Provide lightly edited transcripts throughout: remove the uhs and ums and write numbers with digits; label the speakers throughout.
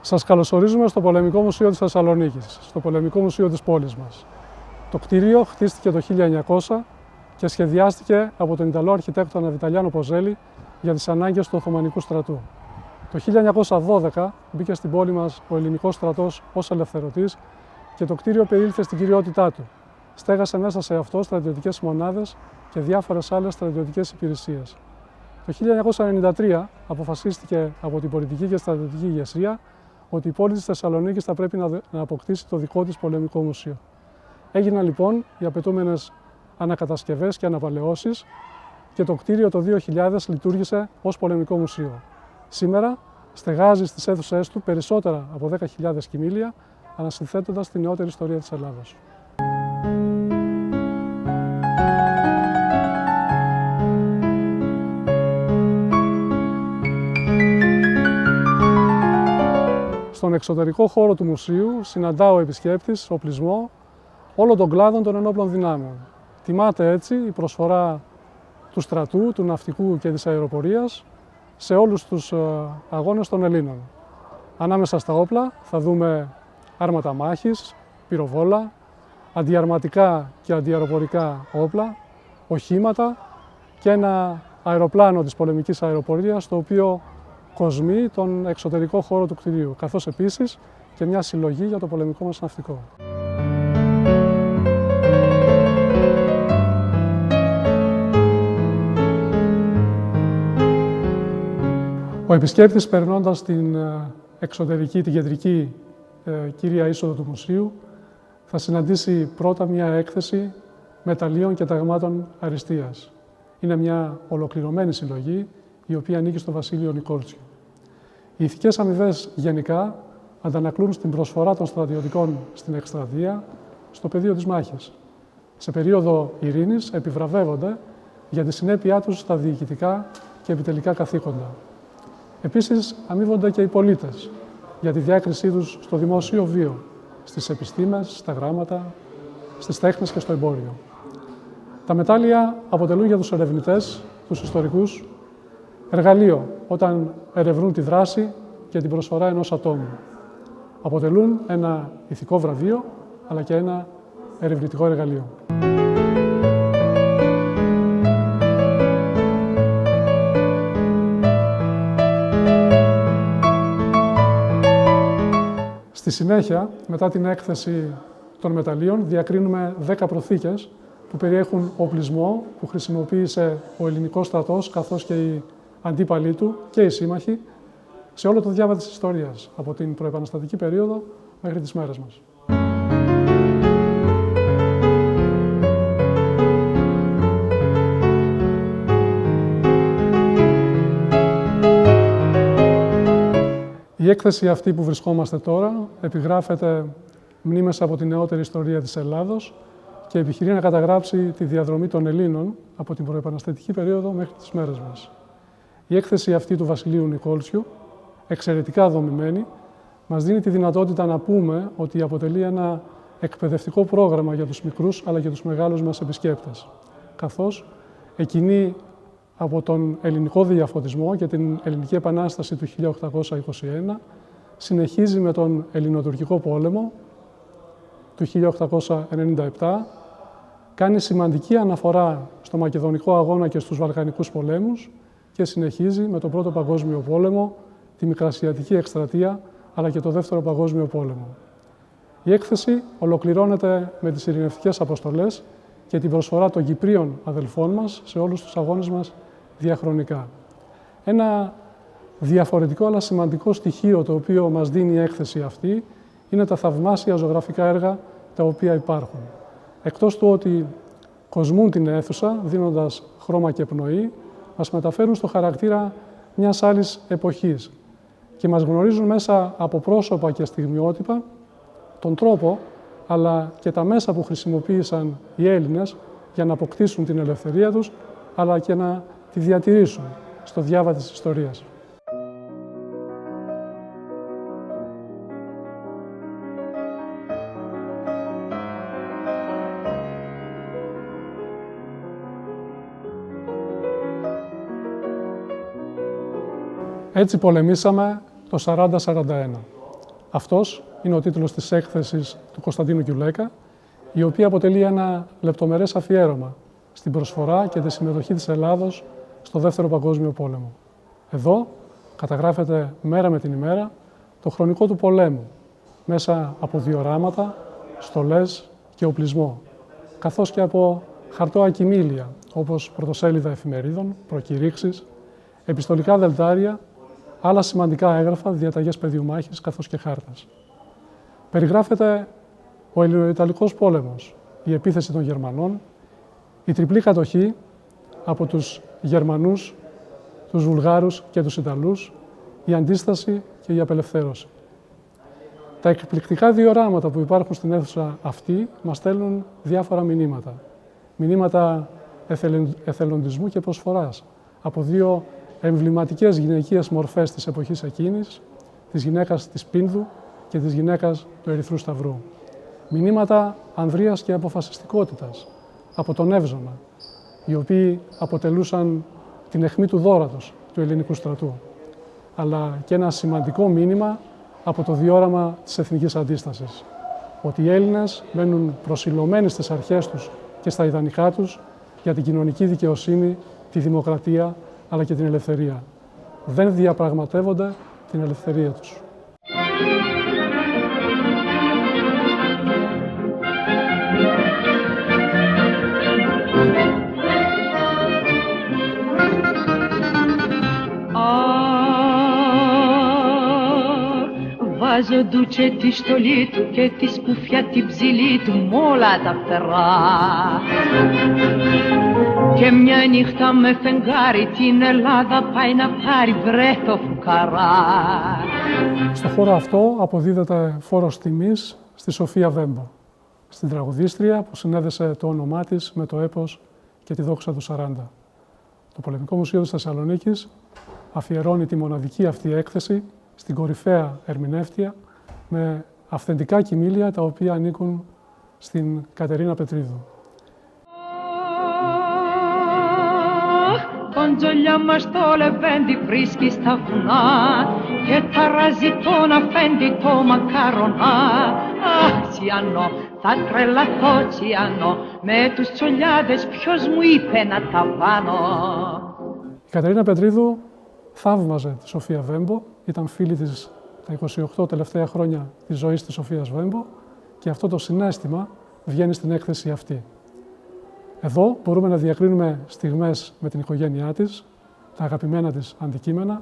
Speaker 1: Σας καλωσορίζουμε στο Πολεμικό Μουσείο της Θεσσαλονίκης, στο Πολεμικό Μουσείο της πόλης μας. Το κτίριο χτίστηκε το 1900 και σχεδιάστηκε από τον Ιταλό αρχιτέκτονα Βιταλιάνο Ποζέλη για τις ανάγκες του Οθωμανικού στρατού. Το 1912 μπήκε στην πόλη μας ο ελληνικός στρατός ως ελευθερωτής και το κτίριο περιήλθε στην κυριότητά του. Στέγασε μέσα σε αυτό στρατιωτικές μονάδες και διάφορες άλλες στρατιωτικές υπηρεσίες. Το 1993 αποφασίστηκε από την πολιτική και στρατιωτική ηγεσία ότι η πόλη της Θεσσαλονίκης θα πρέπει να αποκτήσει το δικό της πολεμικό μουσείο. Έγιναν λοιπόν οι απαιτούμενες ανακατασκευές και αναπαλαιώσεις και το κτίριο το 2000 λειτουργήσε ως πολεμικό μουσείο. Σήμερα στεγάζει στις αίθουσές του περισσότερα από 10.000 κοιμήλια, ανασυνθέτοντας τη νεότερη ιστορία της Ελλάδος. Στον εξωτερικό χώρο του μουσείου συναντά ο επισκέπτης οπλισμό όλων των κλάδων των ενόπλων δυνάμεων. Τιμάται έτσι η προσφορά του στρατού, του ναυτικού και της αεροπορίας σε όλους τους αγώνες των Ελλήνων. Ανάμεσα στα όπλα θα δούμε άρματα μάχης, πυροβόλα, αντιαρματικά και αντιαεροπορικά όπλα, οχήματα και ένα αεροπλάνο της πολεμικής αεροπορίας, το οποίο κοσμεί τον εξωτερικό χώρο του κτηρίου, καθώς επίσης και μια συλλογή για το πολεμικό μας ναυτικό. Ο επισκέπτης, περνώντας την εξωτερική, την κεντρική κύρια είσοδο του μουσείου, θα συναντήσει πρώτα μια έκθεση μεταλλίων και ταγμάτων αριστείας. Είναι μια ολοκληρωμένη συλλογή, η οποία ανήκει στο Βασίλειο Νικόλτσιο. Οι ηθικές αμοιβές γενικά αντανακλούν στην προσφορά των στρατιωτικών στην εκστρατεία, στο πεδίο της μάχης. Σε περίοδο ειρήνης επιβραβεύονται για τη συνέπειά τους στα διοικητικά και επιτελικά καθήκοντα. Επίσης, αμείβονται και οι πολίτες για τη διάκρισή τους στο δημόσιο βίο, στις επιστήμες, στα γράμματα, στις τέχνες και στο εμπόριο. Τα μετάλλια αποτελούν για τους ερευνητές, τους ιστορικούς, εργαλείο όταν ερευνούν τη δράση και την προσφορά ενός ατόμου. Αποτελούν ένα ηθικό βραβείο, αλλά και ένα ερευνητικό εργαλείο. Στη συνέχεια, μετά την έκθεση των μεταλλίων, διακρίνουμε 10 προθήκες που περιέχουν οπλισμό που χρησιμοποίησε ο ελληνικός στρατός, καθώς και οι αντίπαλοι του και οι σύμμαχοι, σε όλο το διάβα της ιστορίας, από την προεπαναστατική περίοδο μέχρι τις μέρες μας. Η έκθεση αυτή που βρισκόμαστε τώρα επιγράφεται μνήμες από την νεότερη ιστορία της Ελλάδος και επιχειρεί να καταγράψει τη διαδρομή των Ελλήνων από την προεπαναστατική περίοδο μέχρι τις μέρες μας. Η έκθεση αυτή του Βασιλείου Νικόλτσιου, εξαιρετικά δομημένη, μας δίνει τη δυνατότητα να πούμε ότι αποτελεί ένα εκπαιδευτικό πρόγραμμα για τους μικρούς αλλά και τους μεγάλους μας επισκέπτες, καθώς εκκινεί από τον ελληνικό διαφωτισμό και την ελληνική επανάσταση του 1821, συνεχίζει με τον ελληνοτουρκικό πόλεμο του 1897, κάνει σημαντική αναφορά στο Μακεδονικό αγώνα και στους Βαλκανικούς πολέμους και συνεχίζει με τον Πρώτο Παγκόσμιο Πόλεμο, τη Μικρασιατική Εκστρατεία, αλλά και το Δεύτερο Παγκόσμιο Πόλεμο. Η έκθεση ολοκληρώνεται με τις ειρηνευτικές αποστολές και την προσφορά των Κυπρίων αδελφών μας σε όλους τους αγώνες μας διαχρονικά. Ένα διαφορετικό αλλά σημαντικό στοιχείο το οποίο μας δίνει η έκθεση αυτή είναι τα θαυμάσια ζωγραφικά έργα τα οποία υπάρχουν. Εκτός του ότι κοσμούν την αίθουσα, δίνοντας χρώμα και πνοή, μας μεταφέρουν στο χαρακτήρα μιας άλλης εποχής και μας γνωρίζουν μέσα από πρόσωπα και στιγμιότυπα τον τρόπο αλλά και τα μέσα που χρησιμοποίησαν οι Έλληνες για να αποκτήσουν την ελευθερία τους, αλλά και να τη διατηρήσουν στο διάβα της ιστορίας. Έτσι πολεμήσαμε το 40-41. Αυτός είναι ο τίτλος της έκθεσης του Κωνσταντίνου Κιουλέκα, η οποία αποτελεί ένα λεπτομερές αφιέρωμα στην προσφορά και τη συμμετοχή της Ελλάδος στο Δεύτερο Παγκόσμιο Πόλεμο. Εδώ καταγράφεται μέρα με την ημέρα το χρονικό του πολέμου, μέσα από διοράματα, στολές και οπλισμό, καθώς και από χαρτώα κοιμήλια, όπως πρωτοσέλιδα εφημερίδων, προκηρύξεις, επιστολικά δελτάρια, άλλα σημαντικά έγγραφα, διαταγές πεδίου μάχης, καθώς και χάρτες. Περιγράφεται ο Ελληνοϊταλικός πόλεμος, η επίθεση των Γερμανών, η τριπλή κατοχή από τους Γερμανούς, τους Βουλγάρους και τους Ιταλούς, η αντίσταση και η απελευθέρωση. Τα εκπληκτικά διοράματα που υπάρχουν στην αίθουσα αυτή μας στέλνουν διάφορα μηνύματα. Μηνύματα εθελοντισμού και προσφοράς από δύο εμβληματικές γυναικείες μορφές της εποχής εκείνης, της γυναίκας της Πίνδου και της γυναίκας του Ερυθρού Σταυρού. Μηνύματα ανδρείας και αποφασιστικότητας από τον Εύζωνα, οι οποίοι αποτελούσαν την αιχμή του δώρατος του ελληνικού στρατού, αλλά και ένα σημαντικό μήνυμα από το διόραμα της εθνικής αντίστασης, ότι οι Έλληνες μένουν προσιλωμένοι στις αρχές τους και στα ιδανικά τους για την κοινωνική δικαιοσύνη, τη δημοκρατία αλλά και την ελευθερία. Δεν διαπραγματεύονται την ελευθερία τους.
Speaker 2: Βάζω ντούτσε τη στολή του και τη σκουφιά την ψηλή του μ' όλα τα φτερά. Και μια νύχτα με φεγγάρι την Ελλάδα πάει να πάρει βρε το φουκαρά.
Speaker 1: Στο χώρο αυτό αποδίδεται φόρος τιμής στη Σοφία Βέμπο, στην τραγουδίστρια που συνέδεσε το όνομά της με το έπος και τη δόξα του 40. Το Πολεμικό Μουσείο της Θεσσαλονίκης αφιερώνει τη μοναδική αυτή έκθεση στην κορυφαία ερμηνεύτρια με αυθεντικά κοιμήλια τα οποία ανήκουν στην Κατερίνα Πετρίδου.
Speaker 2: Κοντζολιά μας το λεβέντι βρίσκει στα βουνά και ταράζει τον αφέντη το μακαρονά. Αχ, Τσιάνο, θα τρελαθώ Τσιάνο, με τους τσολιάδες ποιος μου είπε να τα πάνω.
Speaker 1: Η Κατερίνα Πετρίδου θαύμαζε τη Σοφία Βέμπο, ήταν φίλη της τα 28 τελευταία χρόνια της ζωής της Σοφίας Βέμπο και αυτό το συναίσθημα βγαίνει στην έκθεση αυτή. Εδώ μπορούμε να διακρίνουμε στιγμές με την οικογένειά της, τα αγαπημένα της αντικείμενα,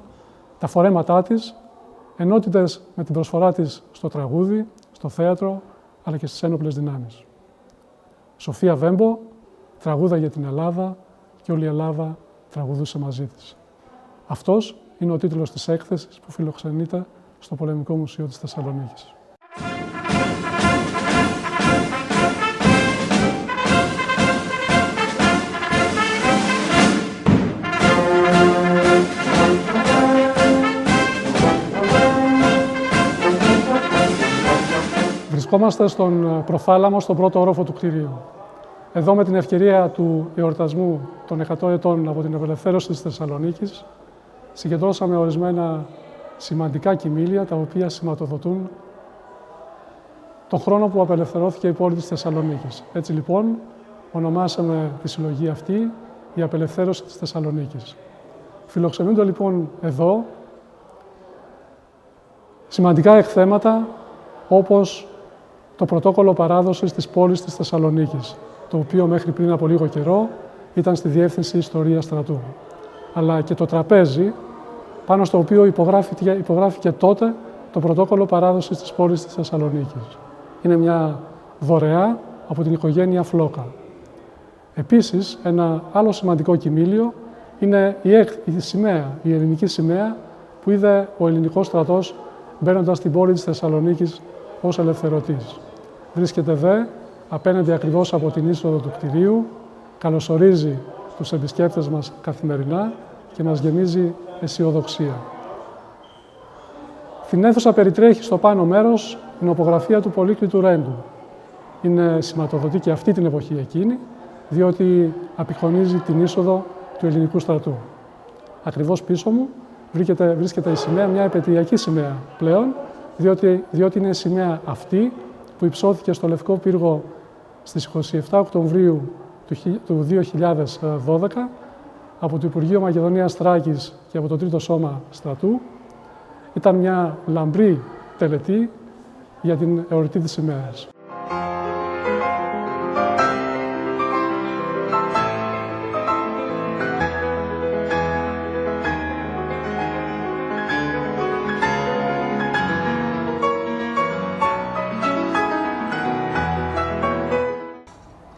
Speaker 1: τα φορέματά της, ενότητες με την προσφορά της στο τραγούδι, στο θέατρο, αλλά και στις ένοπλες δυνάμεις. Σοφία Βέμπο τραγούδαγε την Ελλάδα και όλη η Ελλάδα τραγουδούσε μαζί της. Αυτός είναι ο τίτλος της έκθεσης που φιλοξενείται στο Πολεμικό Μουσείο της Θεσσαλονίκης. Βρισκόμαστε στον προθάλαμο, στον πρώτο όροφο του κτηρίου. Εδώ, με την ευκαιρία του εορτασμού των 100 ετών από την απελευθέρωση της Θεσσαλονίκης, συγκεντρώσαμε ορισμένα σημαντικά κοιμήλια, τα οποία σηματοδοτούν τον χρόνο που απελευθερώθηκε η πόλη της Θεσσαλονίκης. Έτσι λοιπόν, ονομάσαμε τη συλλογή αυτή η Απελευθέρωση της Θεσσαλονίκης. Φιλοξενούνται λοιπόν εδώ σημαντικά εκθέματα, όπως το πρωτόκολλο παράδοσης της πόλης της Θεσσαλονίκης, το οποίο μέχρι πριν από λίγο καιρό ήταν στη Διεύθυνση Ιστορίας Στρατού, αλλά και το τραπέζι πάνω στο οποίο υπογράφηκε τότε το πρωτόκολλο παράδοσης της πόλης της Θεσσαλονίκης. Είναι μια δωρεά από την οικογένεια Φλόκα. Επίσης, ένα άλλο σημαντικό κοιμήλιο είναι η σημαία, η ελληνική σημαία που είδε ο ελληνικός στρατός μπαίνοντας στην πόλη της Θεσσαλονίκης ως ελευθερωτής. Βρίσκεται δε απέναντι ακριβώς από την είσοδο του κτηρίου, καλωσορίζει τους επισκέπτες μας καθημερινά και μας γεμίζει αισιοδοξία. Την αίθουσα περιτρέχει στο πάνω μέρος η νοπογραφία του Πολύκλητου Ρέντου. Είναι σηματοδοτή και αυτή την εποχή εκείνη, διότι απεικονίζει την είσοδο του ελληνικού στρατού. Ακριβώς πίσω μου βρίσκεται η σημαία, μια επαιτειακή σημαία πλέον, διότι είναι η σημαία αυτή που υψώθηκε στο Λευκό Πύργο στις 27 Οκτωβρίου του 2012 από το Υπουργείο Μακεδονίας Θράκης και από το Τρίτο Σώμα Στρατού. Ήταν μια λαμπρή τελετή για την εορτή της σημαίας.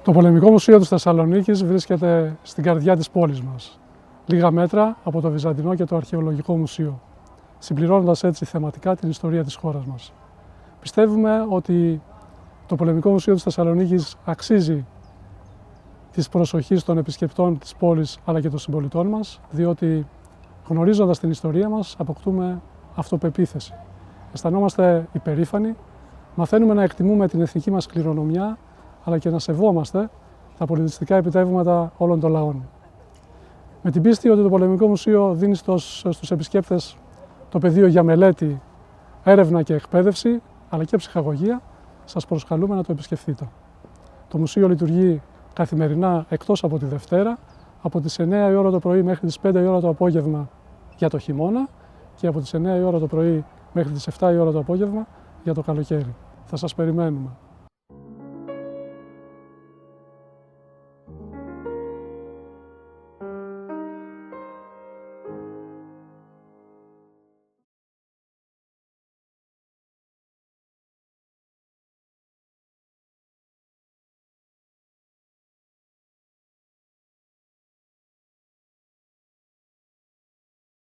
Speaker 1: Το Πολεμικό Μουσείο της Θεσσαλονίκης βρίσκεται στην καρδιά της πόλης μας, λίγα μέτρα από το Βυζαντινό και το Αρχαιολογικό Μουσείο, συμπληρώνοντας έτσι θεματικά την ιστορία της χώρας μας. Πιστεύουμε ότι το Πολεμικό Μουσείο της Θεσσαλονίκης αξίζει της προσοχής των επισκεπτών της πόλης αλλά και των συμπολιτών μας, διότι γνωρίζοντας την ιστορία μας αποκτούμε αυτοπεποίθηση. Αισθανόμαστε υπερήφανοι, μαθαίνουμε να εκτιμούμε την εθνική μας κληρονομιά αλλά και να σεβόμαστε τα πολιτιστικά επιτεύγματα όλων των λαών. Με την πίστη ότι το Πολεμικό Μουσείο δίνει στους επισκέπτες το πεδίο για μελέτη, έρευνα και εκπαίδευση, αλλά και ψυχαγωγία, σας προσκαλούμε να το επισκεφθείτε. Το μουσείο λειτουργεί καθημερινά εκτός από τη Δευτέρα, από τις 9 η ώρα το πρωί μέχρι τις 5 η ώρα το απόγευμα για το χειμώνα και από τις 9 η ώρα το πρωί μέχρι τις 7 η ώρα το απόγευμα για το καλοκαίρι. Θα σας περιμένουμε.